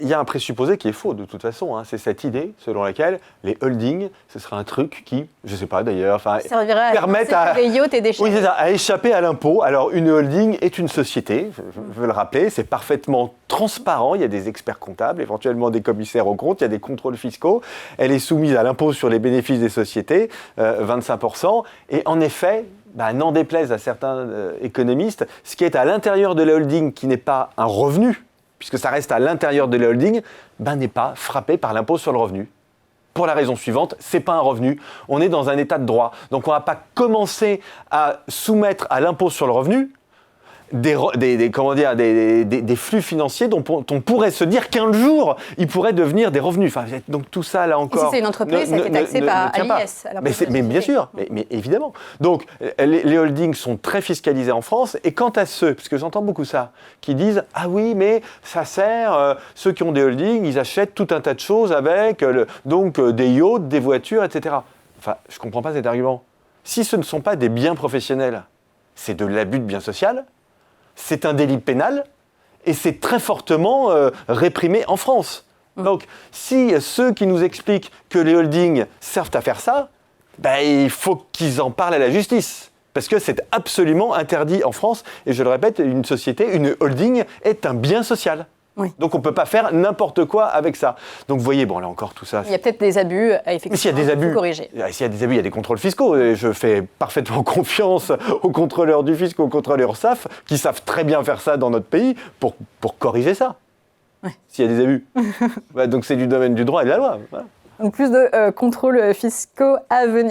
Il y a un présupposé qui est faux de toute façon, c'est cette idée selon laquelle les holdings, ce serait un truc qui, je ne sais pas d'ailleurs, permettent des yachts et des chaînes. Oui, c'est ça, à échapper à l'impôt. Alors une holding est une société, je veux le rappeler, c'est parfaitement transparent, il y a des experts comptables, éventuellement des commissaires aux comptes, il y a des contrôles fiscaux, elle est soumise à l'impôt sur les bénéfices des sociétés, 25%, et en effet, n'en déplaise à certains économistes, ce qui est à l'intérieur de la holding qui n'est pas un revenu, puisque ça reste à l'intérieur de la holding, n'est pas frappé par l'impôt sur le revenu. Pour la raison suivante, c'est pas un revenu, on est dans un état de droit. Donc on ne va pas commencer à soumettre à l'impôt sur le revenu des flux financiers dont on pourrait se dire qu'un jour, ils pourraient devenir des revenus. Donc tout ça, là encore... Et si c'est une entreprise, ça a été taxé à l'IS. Mais bien sûr, mais évidemment. Donc les holdings sont très fiscalisés en France. Et quant à ceux, parce que j'entends beaucoup ça, qui disent « Ah oui, mais ça sert, ceux qui ont des holdings, ils achètent tout un tas de choses avec des yachts, des voitures, etc. » Je ne comprends pas cet argument. Si ce ne sont pas des biens professionnels, c'est de l'abus de bien social. C'est un délit pénal et c'est très fortement réprimé en France. Donc, si ceux qui nous expliquent que les holdings servent à faire ça, il faut qu'ils en parlent à la justice. Parce que c'est absolument interdit en France. Et je le répète, une société, une holding est un bien social. Oui. Donc on ne peut pas faire n'importe quoi avec ça. Donc vous voyez, là encore tout ça... Il y a peut-être des abus, effectivement, mais s'il y a des abus, corriger. S'il y a des abus, il y a des contrôles fiscaux. Et je fais parfaitement confiance aux contrôleurs du fisc, aux contrôleurs SAF, qui savent très bien faire ça dans notre pays pour corriger ça. Ouais. S'il y a des abus. Donc c'est du domaine du droit et de la loi. Voilà. Donc plus de contrôles fiscaux à venir.